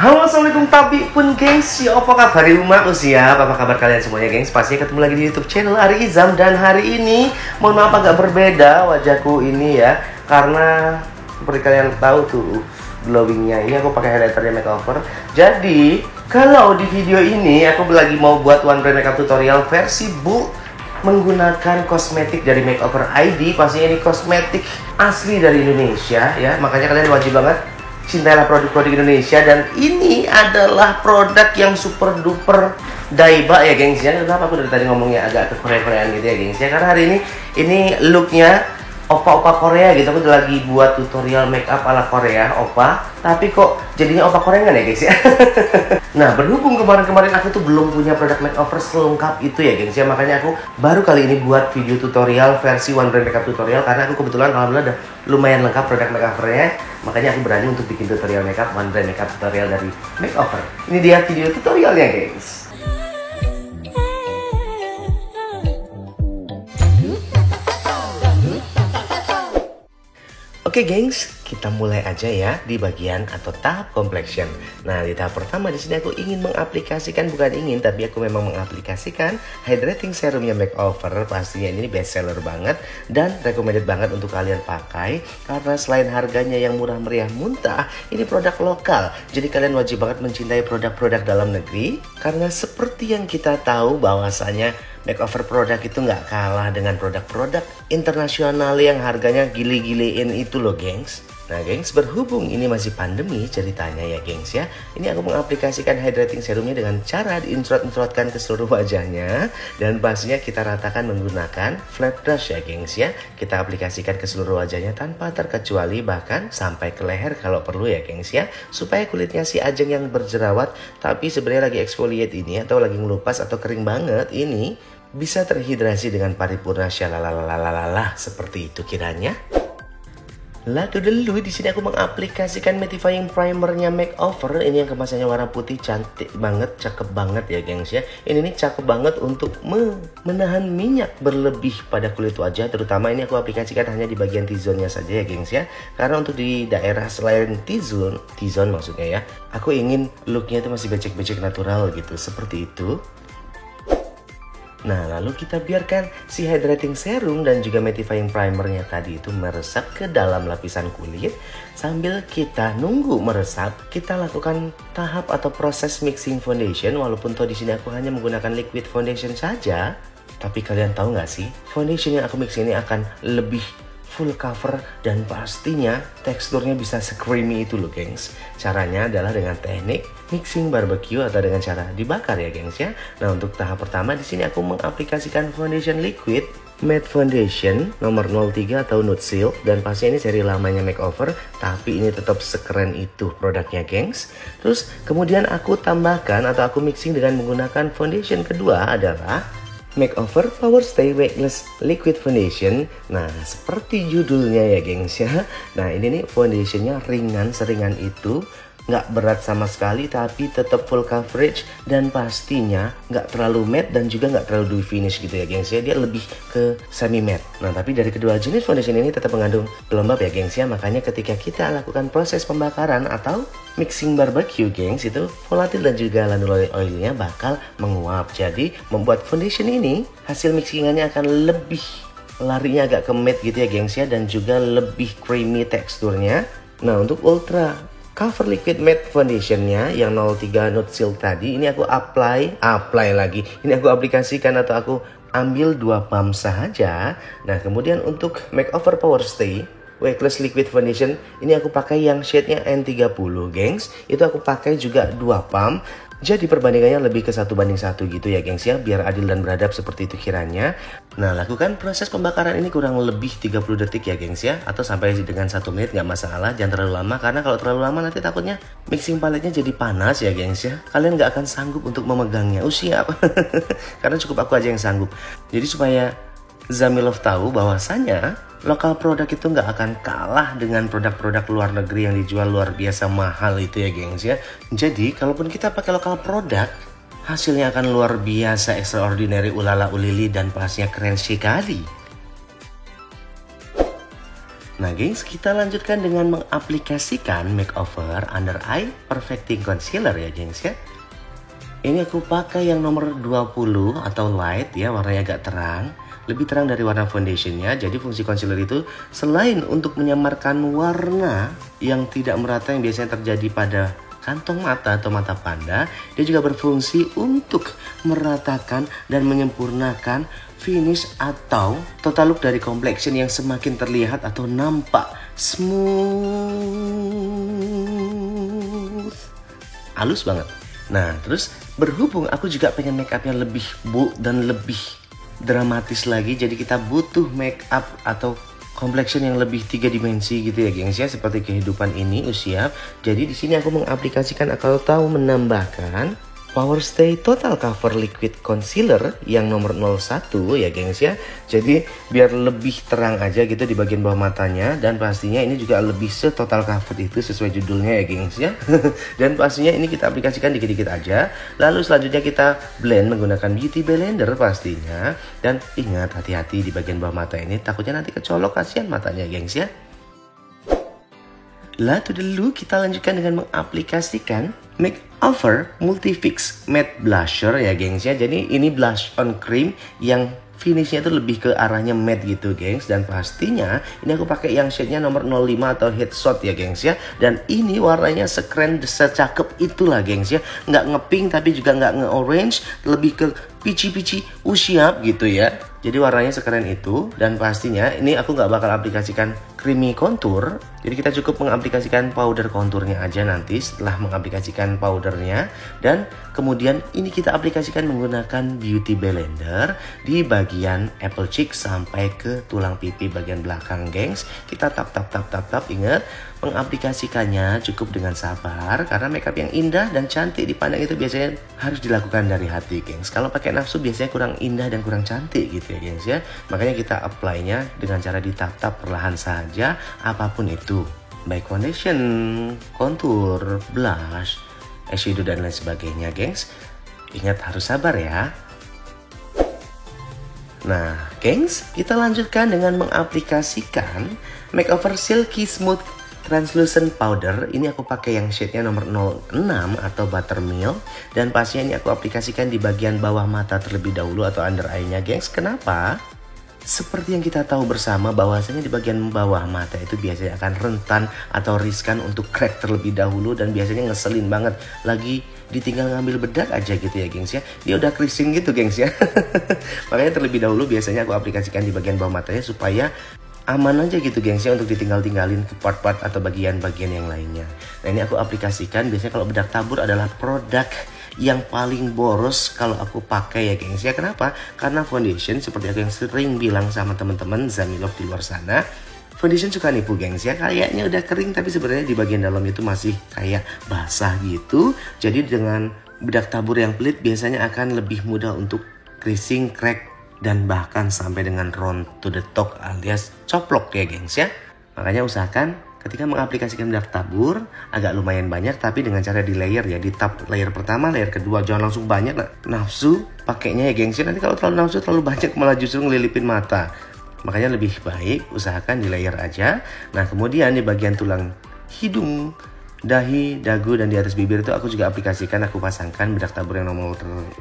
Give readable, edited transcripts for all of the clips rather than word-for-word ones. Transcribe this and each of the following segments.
Halo, assalamualaikum tabi pun gengs. Apa kabar umat usia? Apa kabar kalian semuanya gengs? Pastinya ketemu lagi di YouTube channel Ari Izam. Dan hari ini mohon maaf agak berbeda wajahku ini ya, karena seperti kalian tahu tuh glowingnya ini aku pakai highlighternya makeover. Jadi kalau di video ini aku lagi mau buat one brand makeup tutorial versi bulk menggunakan kosmetik dari Makeover ID. Pastinya ini kosmetik asli dari Indonesia ya, makanya kalian wajib banget cintailah produk-produk Indonesia. Dan ini adalah produk yang super duper daiba ya gengs ya. Kenapa aku dari tadi ngomongnya agak ke Korea-Koreaan gitu ya gengs ya, karena hari ini looknya opa-opa Korea gitu. Aku udah lagi buat tutorial makeup ala Korea opa, tapi kok jadinya opa Korea ya guys ya. Nah, berhubung kemarin-kemarin aku tuh belum punya produk makeover selengkap itu ya gengs ya, makanya aku baru kali ini buat video tutorial versi one brand makeup tutorial, karena aku kebetulan alhamdulillah udah lumayan lengkap produk makeovernya. Makanya aku berani untuk bikin tutorial makeup one brand makeup tutorial dari makeover. Ini dia video tutorialnya gengs. Oke gengs, kita mulai aja ya di bagian atau tahap complexion. Nah, di tahap pertama di sini aku ingin mengaplikasikan, bukan ingin, tapi aku memang mengaplikasikan hydrating serumnya Makeover. Pastinya ini best seller banget dan recommended banget untuk kalian pakai, karena selain harganya yang murah meriah muntah, ini produk lokal. Jadi kalian wajib banget mencintai produk-produk dalam negeri, karena seperti yang kita tahu bahwasanya makeover produk itu nggak kalah dengan produk-produk internasional yang harganya gile-gilein itu loh gengs. Nah gengs, berhubung ini masih pandemi ceritanya ya gengs ya, ini aku mengaplikasikan hydrating serumnya dengan cara diinsrot-insrotkan ke seluruh wajahnya. Dan pastinya kita ratakan menggunakan flat brush ya gengs ya. Kita aplikasikan ke seluruh wajahnya tanpa terkecuali, bahkan sampai ke leher kalau perlu ya gengs ya, supaya kulitnya si Ajeng yang berjerawat tapi sebenarnya lagi exfoliate ini atau lagi ngelupas atau kering banget ini bisa terhidrasi dengan paripurna syalalalalalalala seperti itu kiranya. Lalu dulu di sini aku mengaplikasikan mattifying primernya Makeover. Ini yang kemasannya warna putih, cantik banget, cakep banget ya gengs ya. Ini nih cakep banget untuk menahan minyak berlebih pada kulit wajah. Terutama ini aku aplikasikan hanya di bagian T-zone-nya saja ya gengs ya. Karena untuk di daerah selain T-zone maksudnya ya, aku ingin looknya itu masih becek-becek natural gitu, seperti itu. Nah, lalu kita biarkan si hydrating serum dan juga mattifying primernya tadi itu meresap ke dalam lapisan kulit. Sambil kita nunggu meresap, kita lakukan tahap atau proses mixing foundation. Walaupun toh di sini aku hanya menggunakan liquid foundation saja, tapi kalian tahu nggak sih, foundation yang aku mix ini akan lebih full cover dan pastinya teksturnya bisa se-creamy itu loh gengs. Caranya adalah dengan teknik mixing barbecue atau dengan cara dibakar ya gengs ya. Nah, untuk tahap pertama di sini aku mengaplikasikan foundation liquid matte foundation nomor 03 atau Nude Silk, dan pasti ini seri lamanya Makeover, tapi ini tetap sekeren itu produknya gengs. Terus kemudian aku tambahkan atau aku mixing dengan menggunakan foundation kedua adalah Makeover Power Stay Weightless Liquid Foundation. Nah, seperti judulnya ya gengs ya. Nah, ini nih foundationnya ringan, seringan itu, nggak berat sama sekali, tapi tetap full coverage dan pastinya nggak terlalu matte dan juga nggak terlalu dewy finish gitu ya gengs ya. Dia lebih ke semi matte. Nah, tapi dari kedua jenis foundation ini tetap mengandung pelembab ya gengs ya. Makanya ketika kita lakukan proses pembakaran atau mixing barbecue gengs, itu volatil dan juga lanolin oilnya bakal menguap. Jadi membuat foundation ini hasil mixingannya akan lebih larinya agak ke matte gitu ya gengs ya, dan juga lebih creamy teksturnya. Nah, untuk ultra cover liquid matte foundationnya yang 03 Nude Silk tadi, ini aku apply lagi. Ini aku aplikasikan atau aku ambil 2 pump saja. Nah, kemudian untuk Makeover Power Stay Weightless Liquid Foundation, ini aku pakai yang shade-nya N30 gengs. Itu aku pakai juga 2 pump. Jadi perbandingannya lebih ke 1:1 gitu ya gengs ya, biar adil dan beradab seperti itu kiranya. Nah, lakukan proses pembakaran ini kurang lebih 30 detik ya gengs ya, atau sampai dengan 1 menit nggak masalah, jangan terlalu lama, karena kalau terlalu lama nanti takutnya mixing paletnya jadi panas ya gengs ya. Kalian nggak akan sanggup untuk memegangnya. Siap. Karena cukup aku aja yang sanggup. Jadi supaya Zamilov tahu bahwasanya lokal produk itu nggak akan kalah dengan produk-produk luar negeri yang dijual luar biasa mahal itu ya gengs ya. Jadi kalaupun kita pakai lokal produk, hasilnya akan luar biasa extraordinary, ulala ulili, dan pastinya keren sekali. Nah gengs, kita lanjutkan dengan mengaplikasikan makeover under eye perfecting concealer ya gengs ya. Ini aku pakai yang nomor 20 atau light ya, warnanya agak terang. Lebih terang dari warna foundationnya. Jadi fungsi concealer itu selain untuk menyamarkan warna yang tidak merata yang biasanya terjadi pada kantong mata atau mata panda, dia juga berfungsi untuk meratakan dan menyempurnakan finish atau total look dari complexion yang semakin terlihat atau nampak smooth, halus banget. Nah terus berhubung aku juga pengen make upnya lebih bold dan lebih dramatis lagi, jadi kita butuh make up atau complexion yang lebih 3 dimensi gitu ya gengs ya, seperti kehidupan ini usia. Jadi di sini aku mengaplikasikan atau menambahkan Power Stay Total Cover Liquid Concealer yang nomor 01 ya gengs ya. Jadi biar lebih terang aja gitu di bagian bawah matanya, dan pastinya ini juga lebih setotal cover itu sesuai judulnya ya gengs ya. Dan pastinya ini kita aplikasikan dikit-dikit aja. Lalu selanjutnya kita blend menggunakan Beauty Blender pastinya. Dan ingat hati-hati di bagian bawah mata ini, takutnya nanti kecolok, kasihan matanya gengs ya. Lalu dulu kita lanjutkan dengan mengaplikasikan Makeover Multifix Matte Blusher ya gengs ya. Jadi ini blush on cream yang finishnya itu lebih ke arahnya matte gitu gengs. Dan pastinya ini aku pakai yang shade-nya nomor 05 atau Headshot ya gengs ya. Dan ini warnanya sekeren secakep itulah gengs ya. Nggak nge-pink tapi juga nggak nge-orange, lebih ke peachy usiap gitu ya. Jadi warnanya sekeren itu. Dan pastinya ini aku nggak bakal aplikasikan creamy contour. Jadi kita cukup mengaplikasikan powder konturnya aja nanti setelah mengaplikasikan powdernya. Dan kemudian ini kita aplikasikan menggunakan Beauty Blender di bagian apple cheek sampai ke tulang pipi bagian belakang gengs. Kita tap. Ingat, mengaplikasikannya cukup dengan sabar, karena makeup yang indah dan cantik dipandang itu biasanya harus dilakukan dari hati gengs. Kalau pakai nafsu biasanya kurang indah dan kurang cantik gitu ya gengs ya. Makanya kita apply-nya dengan cara ditap-tap perlahan saja, apapun itu, baik foundation, contour, blush, eyeshadow dan lain sebagainya gengs. Ingat harus sabar ya. Nah gengs, kita lanjutkan dengan mengaplikasikan Makeover Silky Smooth Translucent Powder. Ini aku pakai yang shade-nya nomor 06 atau Buttermilk. Dan pastinya ini aku aplikasikan di bagian bawah mata terlebih dahulu atau under eye-nya gengs. Kenapa? Seperti yang kita tahu bersama bahwasanya di bagian bawah mata itu biasanya akan rentan atau riskan untuk crack terlebih dahulu, dan biasanya ngeselin banget. Lagi ditinggal ngambil bedak aja gitu ya gengs ya, dia udah creasing gitu gengs ya. Makanya terlebih dahulu biasanya aku aplikasikan di bagian bawah matanya supaya aman aja gitu gengs ya untuk ditinggal-tinggalin ke part-part atau bagian-bagian yang lainnya. Nah ini aku aplikasikan, biasanya kalau bedak tabur adalah produk yang paling boros kalau aku pakai ya gengs ya. Kenapa? Karena foundation seperti aku yang sering bilang sama teman-teman Zamilov di luar sana, foundation suka nipu gengs ya. Kayaknya udah kering tapi sebenarnya di bagian dalam itu masih kayak basah gitu. Jadi dengan bedak tabur yang pelit biasanya akan lebih mudah untuk creasing, crack, dan bahkan sampai dengan round to the top alias coplok ya gengs ya. Makanya usahakan ketika mengaplikasikan bedak tabur agak lumayan banyak, tapi dengan cara di layer ya, di tap layer pertama, layer kedua, jangan langsung banyak nafsu pakainya ya gengs ya. Nanti kalau terlalu nafsu terlalu banyak malah justru ngelilipin mata. Makanya lebih baik usahakan di layer aja. Nah kemudian di bagian tulang hidung, dahi, dagu, dan di atas bibir itu aku juga aplikasikan, aku pasangkan bedak tabur yang nomor 06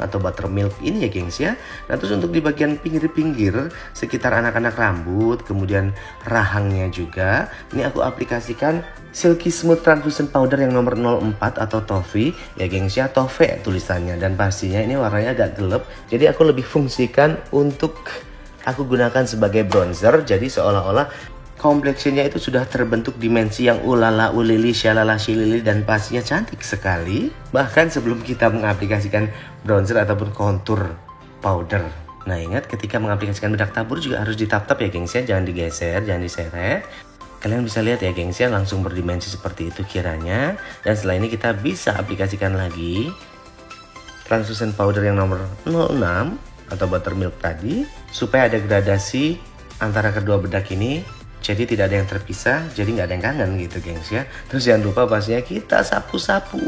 atau Buttermilk ini ya gengs ya. Nah terus untuk di bagian pinggir-pinggir sekitar anak-anak rambut, kemudian rahangnya juga, ini aku aplikasikan Silky Smooth Translucent Powder yang nomor 04 atau Toffee ya gengs ya, Toffee tulisannya. Dan pastinya ini warnanya agak gelap, jadi aku lebih fungsikan untuk aku gunakan sebagai bronzer. Jadi seolah-olah kompleksinya itu sudah terbentuk dimensi yang ulala ulili syalala shilili, dan pastinya cantik sekali. Bahkan sebelum kita mengaplikasikan bronzer ataupun contour powder. Nah ingat, ketika mengaplikasikan bedak tabur juga harus ditap-tap ya gengs ya, jangan digeser, jangan diseret. Kalian bisa lihat ya gengs ya, langsung berdimensi seperti itu kiranya. Dan setelah ini kita bisa aplikasikan lagi translucent powder yang nomor 06 atau Buttermilk tadi, supaya ada gradasi antara kedua bedak ini. Jadi tidak ada yang terpisah, jadi nggak ada yang kangen gitu gengs ya. Terus jangan lupa pastinya kita sapu-sapu.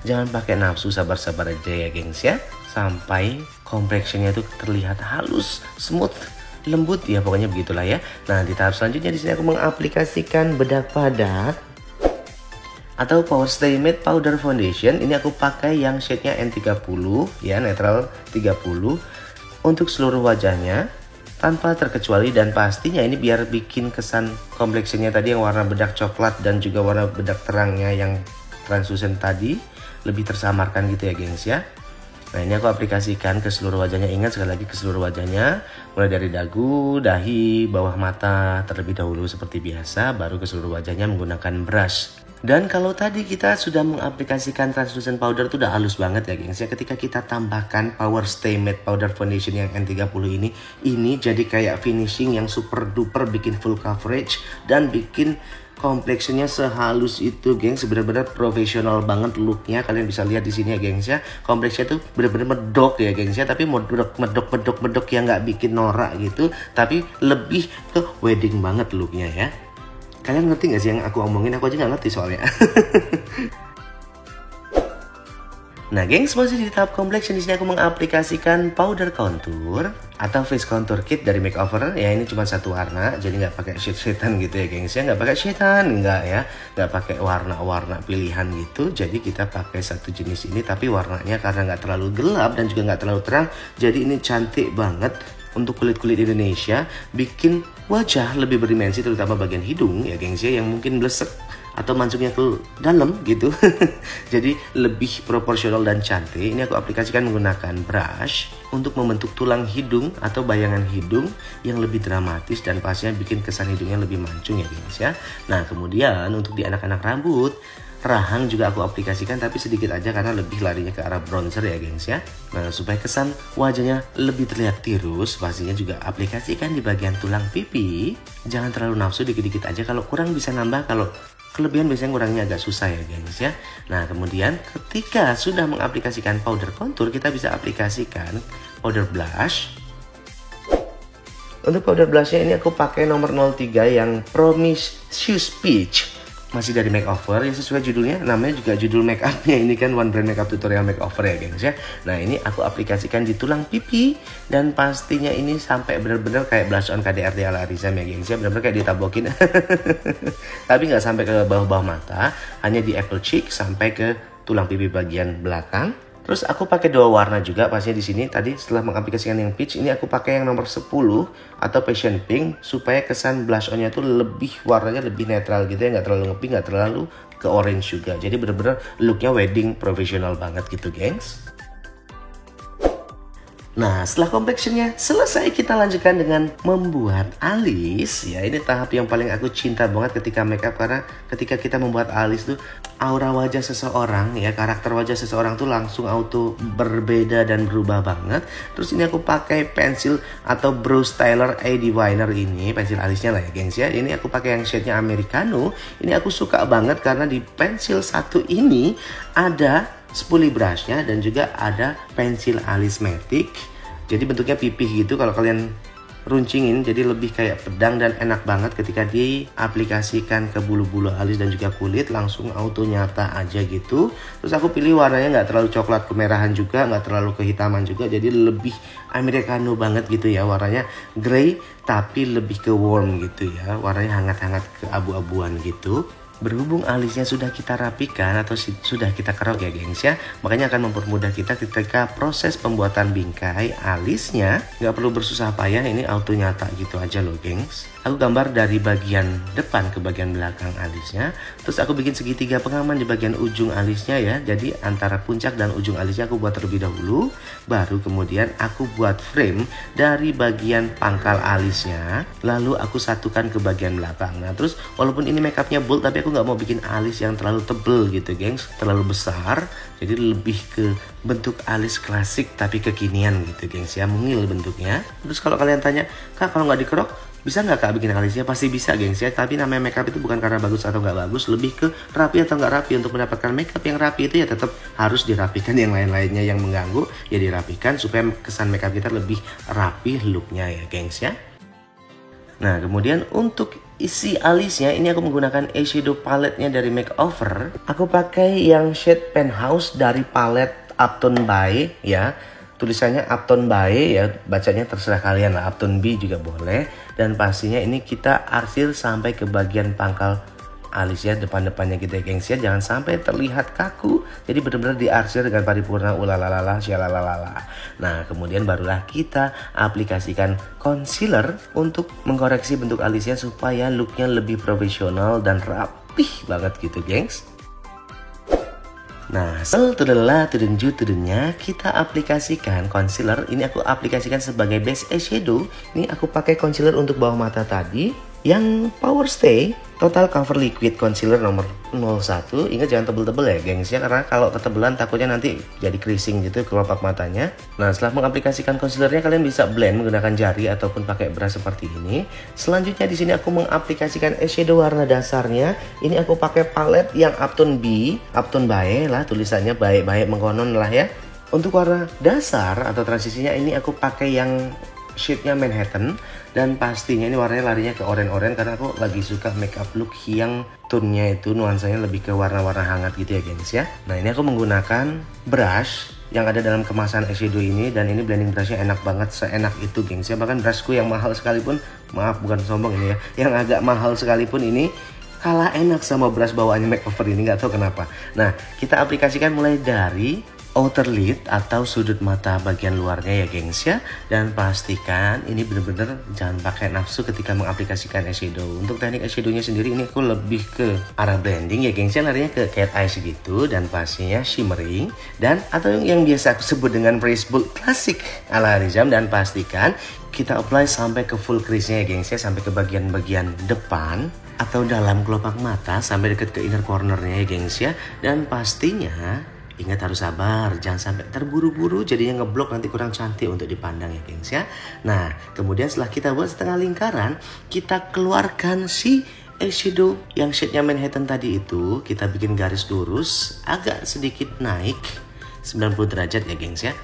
Jangan pakai nafsu, sabar-sabar aja ya gengs ya. Sampai complexionnya itu terlihat halus, smooth, lembut ya, pokoknya begitulah ya. Nah, di tahap selanjutnya di sini aku mengaplikasikan bedak padat atau Power Stay Matte Powder Foundation. Ini aku pakai yang shade-nya N30 ya, netral 30 untuk seluruh wajahnya tanpa terkecuali, dan pastinya ini biar bikin kesan complexion-nya tadi yang warna bedak coklat dan juga warna bedak terangnya yang translucent tadi lebih tersamarkan gitu ya gengs ya. Nah, ini aku aplikasikan ke seluruh wajahnya. Ingat sekali lagi, ke seluruh wajahnya, mulai dari dagu, dahi, bawah mata terlebih dahulu seperti biasa, baru ke seluruh wajahnya menggunakan brush. Dan kalau tadi kita sudah mengaplikasikan translucent powder itu udah halus banget ya gengs ya, ketika kita tambahkan Power Stay Matte Powder Foundation yang N30 ini jadi kayak finishing yang super duper, bikin full coverage dan bikin complexionnya sehalus itu gengs, benar-benar profesional banget looknya. Kalian bisa lihat di sini ya gengs ya, complexionnya tuh benar-benar medok ya gengs ya, tapi medok yang nggak bikin norak gitu, tapi lebih ke wedding banget looknya ya. Kalian ngerti nggak sih yang aku omongin? Aku aja nggak ngerti soalnya. Nah gengs, masih di tahap complexion. Di sini aku mengaplikasikan powder contour atau face contour kit dari makeover ya. Ini cuma satu warna, jadi nggak pakai shade-shadean gitu ya gengs ya, nggak pakai shadean, nggak ya, nggak pakai warna-warna pilihan gitu. Jadi kita pakai satu jenis ini, tapi warnanya karena nggak terlalu gelap dan juga nggak terlalu terang, jadi ini cantik banget untuk kulit-kulit Indonesia, bikin wajah lebih berdimensi, terutama bagian hidung ya gengs ya, yang mungkin blesek atau mancungnya ke dalam gitu. Jadi lebih proporsional dan cantik. Ini aku aplikasikan menggunakan brush untuk membentuk tulang hidung atau bayangan hidung yang lebih dramatis dan pastinya bikin kesan hidungnya lebih mancung ya guys ya. Nah, kemudian untuk di anak-anak rambut, rahang juga aku aplikasikan, tapi sedikit aja karena lebih larinya ke arah bronzer ya gengs ya. Nah, supaya kesan wajahnya lebih terlihat tirus, pastinya juga aplikasikan di bagian tulang pipi. Jangan terlalu nafsu, dikit-dikit aja. Kalau kurang bisa nambah, kalau kelebihan biasanya kurangnya agak susah ya gengs ya. Nah, kemudian ketika sudah mengaplikasikan powder contour, kita bisa aplikasikan powder blush. Untuk powder blushnya ini aku pakai nomor 03 yang Promiscuous Peach. Masih dari makeover ya, sesuai judulnya, namanya juga judul make upnya ini kan One Brand Makeup Tutorial Makeover ya gengs ya. Nah, ini aku aplikasikan di tulang pipi, dan pastinya ini sampai bener-bener kayak blush on KDRT ala Rizam ya gengs ya, bener-bener kayak ditabokin. Tapi nggak sampai ke bawah-bawah mata, hanya di apple cheek sampai ke tulang pipi bagian belakang. Terus aku pakai dua warna juga pastinya di sini. Tadi setelah mengaplikasikan yang peach, ini aku pakai yang nomor 10 atau passion pink, supaya kesan blush onnya tuh lebih, warnanya lebih netral gitu ya, nggak terlalu nge-pink, nggak terlalu ke orange juga. Jadi bener-bener looknya wedding profesional banget gitu gengs. Nah, setelah complexionnya selesai, kita lanjutkan dengan membuat alis. Ya, ini tahap yang paling aku cinta banget ketika makeup, karena ketika kita membuat alis tuh aura wajah seseorang ya, karakter wajah seseorang tuh langsung auto berbeda dan berubah banget. Terus ini aku pakai pensil atau brow styler A Diviner, ini pensil alisnya lah ya gengs ya. Ini aku pakai yang shade-nya Americano. Ini aku suka banget karena di pensil satu ini ada spoolie brushnya dan juga ada pensil alis matic. Jadi bentuknya pipih gitu kalau kalian runcingin, jadi lebih kayak pedang dan enak banget ketika diaplikasikan ke bulu-bulu alis dan juga kulit, langsung auto nyata aja gitu. Terus aku pilih warnanya nggak terlalu coklat kemerahan juga, nggak terlalu kehitaman juga, jadi lebih Americano banget gitu ya, warnanya grey tapi lebih ke warm gitu ya, warnanya hangat-hangat ke abu-abuan gitu. Berhubung alisnya sudah kita rapikan atau sudah kita kerok ya gengs ya, makanya akan mempermudah kita ketika proses pembuatan bingkai alisnya. Nggak perlu bersusah payah, ini auto nyata gitu aja loh gengs. Aku gambar dari bagian depan ke bagian belakang alisnya, terus aku bikin segitiga pengaman di bagian ujung alisnya ya. Jadi antara puncak dan ujung alisnya aku buat terlebih dahulu, baru kemudian aku buat frame dari bagian pangkal alisnya, lalu aku satukan ke bagian belakang. Nah, terus walaupun ini makeupnya bold, tapi aku nggak mau bikin alis yang terlalu tebel gitu gengs, terlalu besar. Jadi lebih ke bentuk alis klasik tapi kekinian gitu gengs ya, mungil bentuknya. Terus kalau kalian tanya, Kak, kalau nggak dikerok bisa nggak Kak bikin alisnya? Pasti bisa gengs ya, tapi namanya makeup itu bukan karena bagus atau nggak bagus, lebih ke rapi atau nggak rapi. Untuk mendapatkan makeup yang rapi itu ya tetap harus dirapikan, yang lain-lainnya yang mengganggu ya dirapikan supaya kesan makeup kita lebih rapi looknya ya gengs ya. Nah, kemudian untuk isi alisnya ini aku menggunakan eyeshadow palette-nya dari Makeover. Aku pakai yang shade Penthouse dari palette Upton by ya. tulisannya Upton Bay ya, bacanya terserah kalian lah, Upton B juga boleh. Dan pastinya ini kita arsir sampai ke bagian pangkal alis ya, depan-depannya gitu ya gengs ya, jangan sampai terlihat kaku. Jadi benar-benar diarsir dengan paripurna, ulalalala, syalalalala. Nah kemudian barulah kita aplikasikan concealer untuk mengkoreksi bentuk alisnya supaya looknya lebih profesional dan rapih banget gitu gengs. Nah, tudenya kita aplikasikan concealer. Ini aku aplikasikan sebagai base eyeshadow. Ini aku pakai concealer untuk bawah mata tadi yang Power Stay Total Cover Liquid Concealer nomor 01. Ingat jangan tebel-tebel ya gengs ya, karena kalau ketebelan takutnya nanti jadi creasing gitu kelopak matanya. Nah setelah mengaplikasikan concealernya, kalian bisa blend menggunakan jari ataupun pakai brush seperti ini. Selanjutnya di sini aku mengaplikasikan eyeshadow warna dasarnya. Ini aku pakai palette yang Upton Bay lah tulisannya, baik-baik mengkonon lah ya. Untuk warna dasar atau transisinya ini aku pakai yang shade-nya Manhattan, dan pastinya ini warnanya larinya ke oranye-oranye karena aku lagi suka makeup look yang tone-nya itu nuansanya lebih ke warna-warna hangat gitu ya gengs ya. Nah ini aku menggunakan brush yang ada dalam kemasan eyeshadow ini, dan ini blending brushnya enak banget, seenak itu gengs ya. Bahkan brushku yang mahal sekalipun, maaf bukan sombong ini ya, yang agak mahal sekalipun ini kalah enak sama brush bawaannya makeover ini, nggak tahu kenapa. Nah kita aplikasikan mulai dari outer lid atau sudut mata bagian luarnya ya gengs ya. Dan pastikan ini bener-bener jangan pakai nafsu ketika mengaplikasikan eyeshadow. Untuk teknik eyeshadownya sendiri ini aku lebih ke arah blending ya gengs ya, larinya ke cat eyes gitu, dan pastinya shimmering dan atau yang biasa aku sebut dengan fresh bold klasik ala Rizam. Dan pastikan kita apply sampai ke full crease-nya ya gengs ya, sampai ke bagian-bagian depan atau dalam kelopak mata sampai dekat ke inner corner-nya ya gengs ya. Dan pastinya ingat harus sabar, jangan sampai terburu-buru jadinya ngeblok, nanti kurang cantik untuk dipandang ya gengs ya. Nah kemudian setelah kita buat setengah lingkaran, kita keluarkan si eyeshadow yang shade-nya Manhattan tadi itu. Kita bikin garis lurus agak sedikit naik 90 derajat ya gengs ya,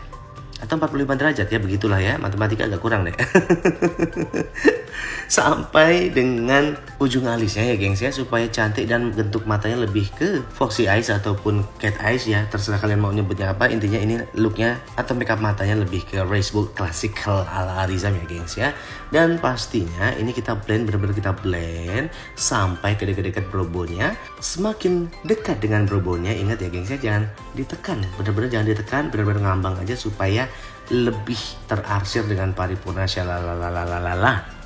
atau 45 derajat ya, begitulah ya, matematika agak kurang deh. Sampai dengan ujung alisnya ya gengs ya, supaya cantik dan bentuk matanya lebih ke foxy eyes ataupun cat eyes ya, terserah kalian mau nyebutnya apa. Intinya ini looknya atau makeup matanya lebih ke race bold classical ala Arizam ya gengs ya. Dan pastinya ini kita blend, bener-bener kita blend sampai ke dekat-dekat brow-nya. Semakin dekat dengan brow-nya, ingat ya gengs ya, jangan ditekan, bener-bener jangan ditekan, bener-bener ngambang aja supaya lebih terarsir dengan paripurna syalalalala.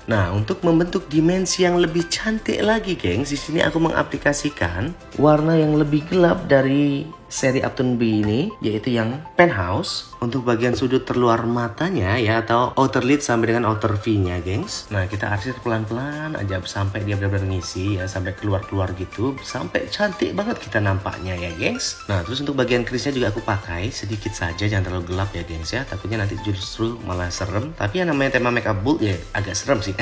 Nah, untuk membentuk dimensi yang lebih cantik lagi, gengs, di sini aku mengaplikasikan warna yang lebih gelap dari seri Upton B ini, yaitu yang Penthouse untuk bagian sudut terluar matanya ya, atau outer lid sampai dengan outer V-nya, gengs. Nah, kita arsir pelan-pelan aja sampai dia benar-benar ngisi ya, sampai keluar-keluar gitu, sampai cantik banget kita nampaknya ya, gengs. Nah, terus untuk bagian crease-nya juga aku pakai sedikit saja, jangan terlalu gelap ya, gengs ya. Takutnya nanti justru malah serem. Tapi yang namanya tema makeup bold ya agak serem sih.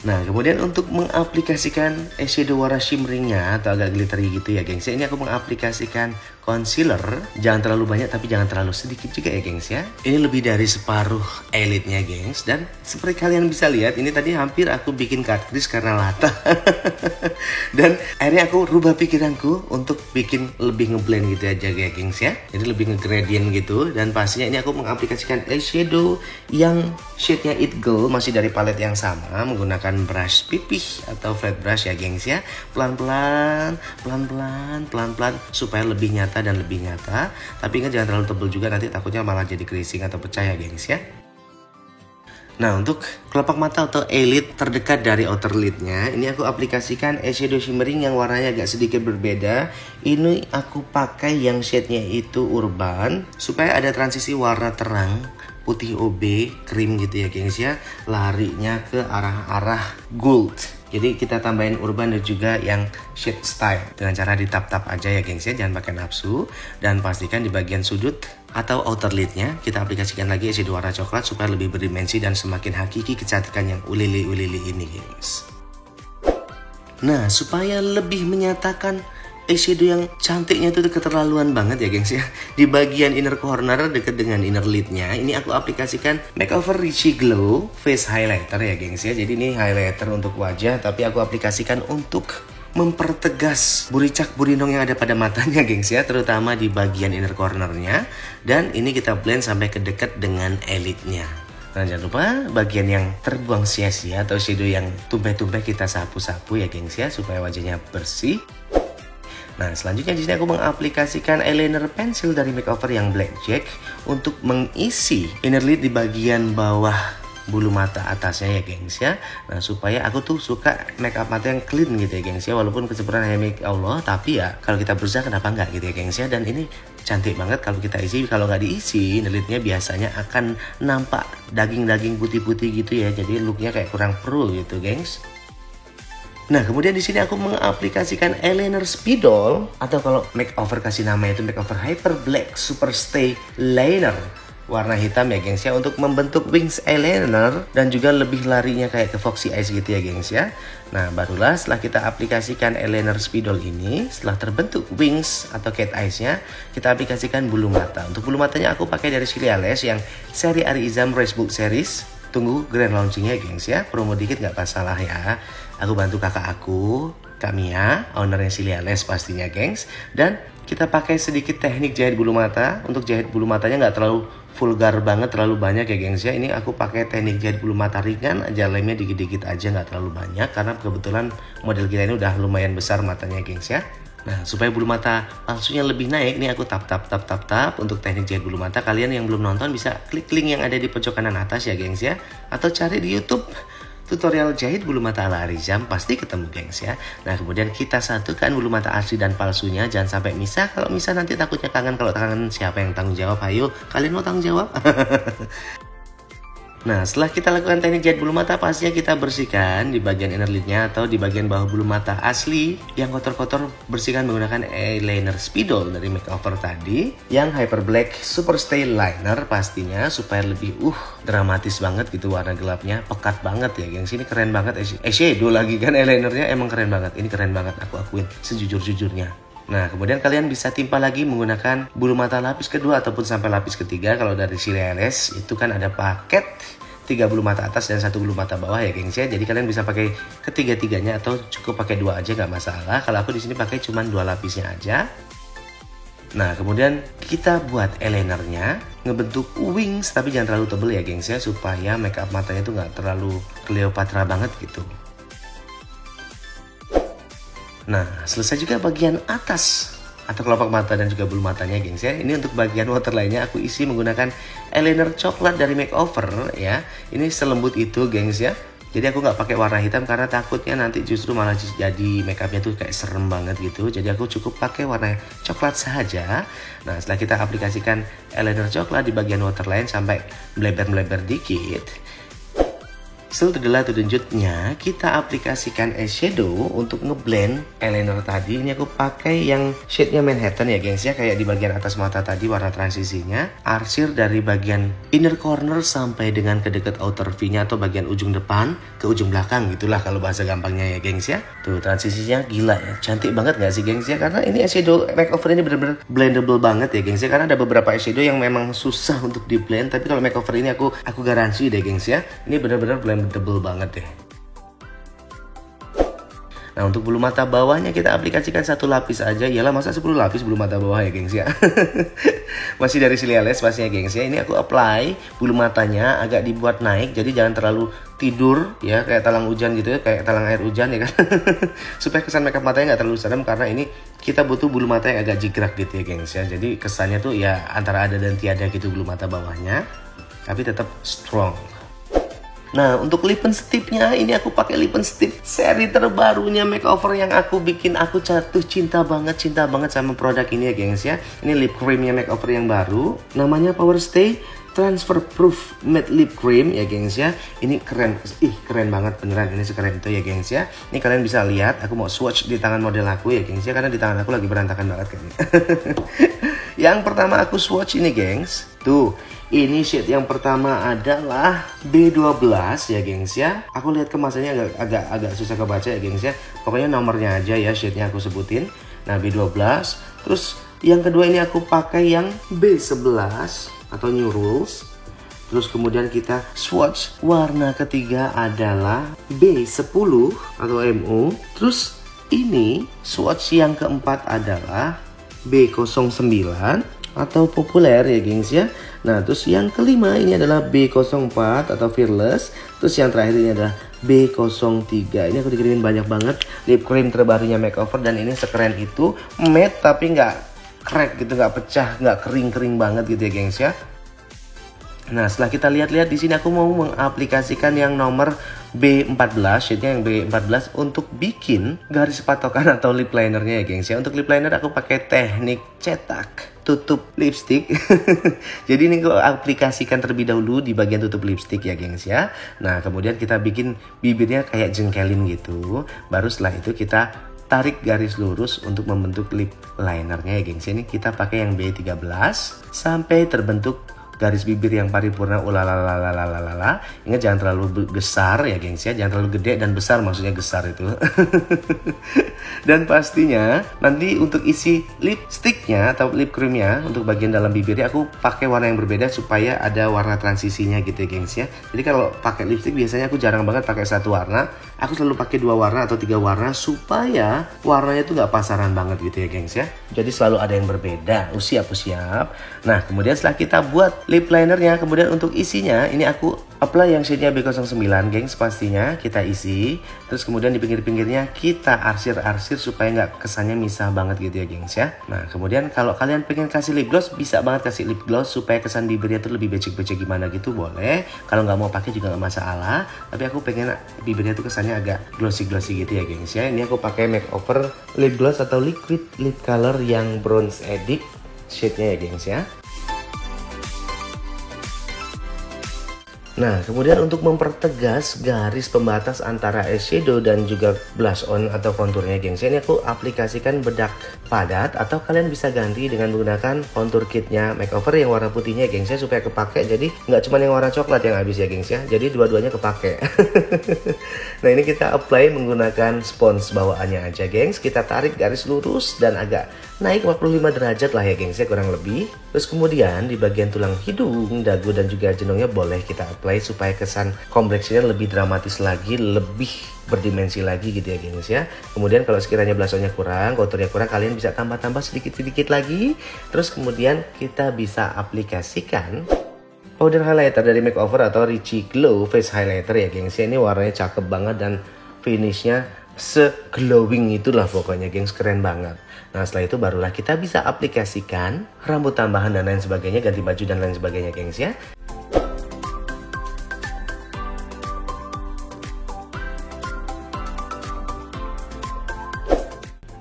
Nah, kemudian untuk mengaplikasikan eyeshadow warna shimmeringnya atau agak glittery gitu ya, gengs. Ini aku mengaplikasikan concealer, jangan terlalu banyak tapi jangan terlalu sedikit juga ya, gengs ya. Ini lebih dari separuh eyelidnya, gengs. Dan seperti kalian bisa lihat, ini tadi hampir aku bikin cut crease karena latah. Dan akhirnya aku rubah pikiranku untuk bikin lebih ngeblend gitu aja ya, gengs ya. Jadi lebih ngegradient gitu. Dan pastinya ini aku mengaplikasikan eyeshadow yang shade-nya It Glow, masih dari palette yang sama, menggunakan brush pipih atau flat brush ya, gengs ya. Pelan-pelan supaya lebih nyata dan lebih nyata. Tapi ingat jangan terlalu tebal juga, nanti takutnya malah jadi creasing atau pecah ya, gengs ya. Nah, untuk kelopak mata atau eyelid terdekat dari outer lidnya, ini aku aplikasikan eyeshadow shimmering yang warnanya agak sedikit berbeda. Ini aku pakai yang shade-nya itu urban, supaya ada transisi warna terang putih OB krim gitu ya, gengs ya, larinya ke arah-arah gold. Jadi kita tambahin urban dan juga yang shade style dengan cara ditap-tap aja ya, gengs ya, jangan pakai nafsu. Dan pastikan di bagian sudut atau outer lidnya kita aplikasikan lagi eyeshadow warna coklat supaya lebih berdimensi dan semakin hakiki kecantikan yang ulili-ulili ini, gengs. Nah, supaya lebih menyatakan eyeshadow yang cantiknya itu keterlaluan banget ya, gengs ya, di bagian inner corner dekat dengan inner lidnya, ini aku aplikasikan Makeover Richie Glow Face Highlighter ya, gengs ya. Jadi ini highlighter untuk wajah, tapi aku aplikasikan untuk mempertegas buricak burinong yang ada pada matanya gengs ya, terutama di bagian inner cornernya. Dan ini kita blend sampai ke dekat dengan elitnya. Nah jangan lupa bagian yang terbuang sia-sia atau shadow yang tumpeh-tumpeh kita sapu-sapu ya gengs ya, supaya wajahnya bersih. Nah selanjutnya di sini aku mengaplikasikan eyeliner pensil dari makeover yang Blackjack untuk mengisi inner lid di bagian bawah bulu mata atasnya ya gengs ya. Nah supaya aku tuh suka makeup mata yang clean gitu ya gengs ya, walaupun kecemburuan handmade Allah, tapi ya kalau kita berusaha kenapa enggak gitu ya gengs ya. Dan ini cantik banget kalau kita isi. Kalau nggak diisi, inner lidnya biasanya akan nampak daging-daging putih-putih gitu ya, jadi looknya kayak kurang pro gitu gengs. Nah kemudian di sini aku mengaplikasikan eyeliner spidol, atau kalau makeover kasih nama itu makeover hyper black super stay liner warna hitam ya gengs ya, untuk membentuk wings eyeliner dan juga lebih larinya kayak ke foxy eyes gitu ya gengs ya. Nah barulah setelah kita aplikasikan eyeliner spidol ini, setelah terbentuk wings atau cat eyes-nya, kita aplikasikan bulu mata. Untuk bulu matanya aku pakai dari Ciliales yang seri Ari Izam Racebook Series. Tunggu grand launchingnya gengs ya, promo dikit nggak masalah ya. Aku bantu kakak aku, Kak Mia, ownernya Ciliales pastinya gengs. Dan kita pakai sedikit teknik jahit bulu mata. Untuk jahit bulu matanya nggak terlalu vulgar banget, terlalu banyak ya gengs ya. Ini aku pakai teknik jahit bulu mata ringan aja, lemnya dikit-dikit aja, nggak terlalu banyak. Karena kebetulan model kita ini udah lumayan besar matanya gengs ya. Nah supaya bulu mata palsunya lebih naik, nih aku tap untuk teknik jahit bulu mata. Kalian yang belum nonton bisa klik link yang ada di pojok kanan atas ya gengs ya, atau cari di YouTube tutorial jahit bulu mata ala Arizam, pasti ketemu gengs ya. Nah kemudian kita satukan bulu mata asli dan palsunya, jangan sampai misah. Kalau misah nanti takutnya kangen, kalau kangen siapa yang tanggung jawab? Ayo kalian mau tanggung jawab? Nah setelah kita lakukan teknik jahit bulu mata, pastinya kita bersihkan di bagian inner lidnya atau di bagian bawah bulu mata asli yang kotor-kotor, bersihkan menggunakan eyeliner spidol dari makeover tadi yang hyper black super stay liner pastinya, supaya lebih dramatis banget gitu warna gelapnya, pekat banget ya gengs. Ini keren banget, eyeshadow lagi kan, eyelinernya emang keren banget, ini keren banget aku akuin sejujur-jujurnya. Nah kemudian kalian bisa timpa lagi menggunakan bulu mata lapis kedua ataupun sampai lapis ketiga. Kalau dari Ciliales itu kan ada paket 3 bulu mata atas dan 1 bulu mata bawah ya gengs ya. Jadi kalian bisa pakai ketiga-tiganya atau cukup pakai 2 aja nggak masalah. Kalau aku di sini pakai cuma 2 lapisnya aja. Nah kemudian kita buat eyelinernya ngebentuk wings, tapi jangan terlalu tebel ya gengs ya, supaya makeup matanya tuh nggak terlalu Cleopatra banget gitu. Nah selesai juga bagian atas atau kelopak mata dan juga bulu matanya gengs ya. Ini untuk bagian waterline-nya aku isi menggunakan eyeliner coklat dari makeover ya. Ini selembut itu gengs ya. Jadi aku nggak pakai warna hitam karena takutnya nanti justru malah jadi makeupnya tuh kayak serem banget gitu. Jadi aku cukup pakai warna coklat saja. Nah setelah kita aplikasikan eyeliner coklat di bagian waterline sampai melebar-melebar dikit, setelah tunjuknya kita aplikasikan eyeshadow untuk ngeblend eyeliner tadi. Ini aku pakai yang shade-nya Manhattan ya gengs ya, kayak di bagian atas mata tadi warna transisinya. Arsir dari bagian inner corner sampai dengan ke dekat outer V-nya atau bagian ujung depan ke ujung belakang gitulah kalau bahasa gampangnya ya gengs ya. Tuh transisinya gila ya, cantik banget gak sih gengs ya. Karena ini eyeshadow makeover ini bener-bener blendable banget ya gengs ya. Karena ada beberapa eyeshadow yang memang susah untuk di blend, tapi kalau makeover ini aku garansi deh gengs ya, ini bener-bener blendable banget deh. Nah untuk bulu mata bawahnya kita aplikasikan 1 lapis aja. Iyalah masa 10 lapis bulu mata bawah ya gengs ya. Masih dari Ciliales pastinya gengs ya. Ini aku apply bulu matanya agak dibuat naik, jadi jangan terlalu tidur ya, kayak talang hujan gitu ya, kayak talang air hujan ya kan. Supaya kesan makeup matanya nggak terlalu serem, karena ini kita butuh bulu mata yang agak jigrak gitu ya gengs ya. Jadi kesannya tuh ya antara ada dan tiada gitu bulu mata bawahnya, tapi tetap strong. Nah untuk lipsticknya ini aku pakai lipstick seri terbarunya makeover yang aku bikin aku jatuh cinta banget sama produk ini ya gengs ya. Ini lip creamnya makeover yang baru, namanya Power Stay Transfer Proof Matte Lip Cream ya gengs ya. Ini keren, keren banget beneran, ini sekeren itu ya gengs ya. Ini kalian bisa lihat, aku mau swatch di tangan model aku ya gengs ya, karena di tangan aku lagi berantakan banget kayaknya. Yang pertama aku swatch ini gengs, tuh. Ini shade yang pertama adalah B12 ya gengs ya. Aku lihat kemasannya agak susah kebaca ya gengs ya. Pokoknya nomornya aja ya, shade-nya aku sebutin. Nah B12. Terus yang kedua ini aku pakai yang B11 atau New Rules. Terus kemudian kita swatch warna ketiga adalah B10 atau MO. Terus Ini swatch yang keempat adalah B09 atau populer ya gengs ya. Nah terus yang kelima ini adalah B04 atau fearless. Terus yang terakhir ini adalah B03. Ini aku dikirimin banyak banget lip cream terbarunya makeover, dan ini sekeren itu, matte tapi nggak crack gitu, nggak pecah, nggak kering-kering banget gitu ya gengs ya. Nah setelah kita lihat-lihat di sini, aku mau mengaplikasikan yang nomor B14, shade-nya yang B14 untuk bikin garis patokan atau lip linernya ya gengs ya. Untuk lip liner aku pakai teknik cetak tutup lipstick. Jadi ini aku aplikasikan terlebih dahulu di bagian tutup lipstick ya gengs ya. Nah kemudian kita bikin bibirnya kayak jengkelin gitu. Baru setelah itu kita tarik garis lurus untuk membentuk lip linernya ya gengs. Ini kita pakai yang B13 sampai terbentuk garis bibir yang paripurna. Ulalalalalalalala. Ingat jangan terlalu besar ya gengs ya, jangan terlalu gede dan besar, maksudnya besar itu. Dan pastinya nanti untuk isi lipsticknya atau lip creamnya untuk bagian dalam bibirnya aku pakai warna yang berbeda supaya ada warna transisinya gitu ya gengs ya. Jadi kalau pakai lipstick biasanya aku jarang banget pakai satu warna, aku selalu pakai 2 warna atau 3 warna supaya warnanya tuh nggak pasaran banget gitu ya gengs ya. Jadi selalu ada yang berbeda. Siap. Nah kemudian setelah kita buat lip linernya, kemudian untuk isinya ini aku apply yang shade-nya B09 gengs, pastinya kita isi. Terus kemudian di pinggir-pinggirnya kita arsir-arsir supaya nggak kesannya misah banget gitu ya gengs ya. Nah kemudian kalau kalian pengen kasih lip gloss, bisa banget kasih lip gloss supaya kesan bibirnya tuh lebih becek-becek gimana gitu, boleh. Kalau nggak mau pakai juga nggak masalah, tapi aku pengen bibirnya tuh kesannya agak glossy-glossy gitu ya gengs ya. Ini aku pakai makeover lip gloss atau liquid lip color yang bronze edit shade-nya ya gengs ya. Nah, kemudian untuk mempertegas garis pembatas antara eyeshadow dan juga blush on atau konturnya gengs, ini aku aplikasikan bedak padat, atau kalian bisa ganti dengan menggunakan kontur kitnya makeover yang warna putihnya gengs ya, supaya kepake. Jadi nggak cuma yang warna coklat yang habis ya gengs ya, jadi dua-duanya kepake. Nah ini kita apply menggunakan spons bawaannya aja gengs, kita tarik garis lurus dan agak naik 45 derajat lah ya gengs ya, kurang lebih. Terus kemudian di bagian tulang hidung, dagu dan juga jenongnya boleh kita apply supaya kesan kompleksinya lebih dramatis lagi, lebih berdimensi lagi gitu ya gengs ya. Kemudian kalau sekiranya blush on-nya kurang, konturnya kurang, kalian bisa tambah-tambah sedikit-sedikit lagi. Terus kemudian kita bisa aplikasikan powder highlighter dari makeover atau Richie Glow Face Highlighter ya gengs ya. Ini warnanya cakep banget dan finishnya se-glowing itulah pokoknya gengs, keren banget. Nah setelah itu barulah kita bisa aplikasikan rambut tambahan dan lain sebagainya, ganti baju dan lain sebagainya gengs ya.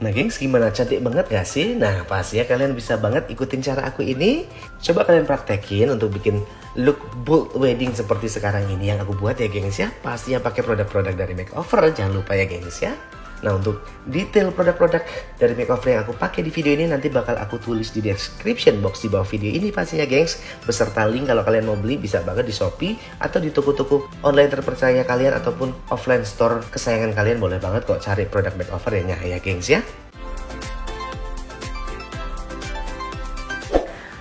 Nah gengs, gimana, cantik banget gak sih? Nah pasti ya kalian bisa banget ikutin cara aku ini. Coba kalian praktekin untuk bikin look bold wedding seperti sekarang ini yang aku buat ya gengs ya. Pastinya pakai produk-produk dari makeover, jangan lupa ya gengs ya. Nah untuk detail produk-produk dari makeover yang aku pakai di video ini nanti bakal aku tulis di description box di bawah video ini pastinya gengs, beserta link kalau kalian mau beli bisa banget di Shopee atau di toko-toko online terpercaya kalian ataupun offline store kesayangan kalian, boleh banget kok cari produk makeover ya gengs ya.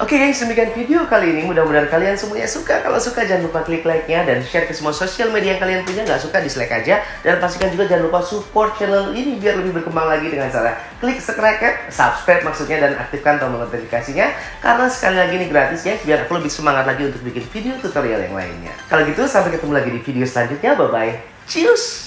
Oke gengs, demikian video kali ini. Mudah-mudahan kalian semuanya suka. Kalau suka jangan lupa klik like-nya dan share ke semua sosial media yang kalian punya. Nggak suka dislike aja. Dan pastikan juga jangan lupa support channel ini biar lebih berkembang lagi dengan cara klik subscribe maksudnya, dan aktifkan tombol notifikasinya. Karena sekali lagi ini gratis ya, biar aku lebih semangat lagi untuk bikin video tutorial yang lainnya. Kalau gitu sampai ketemu lagi di video selanjutnya. Bye-bye. Cheers!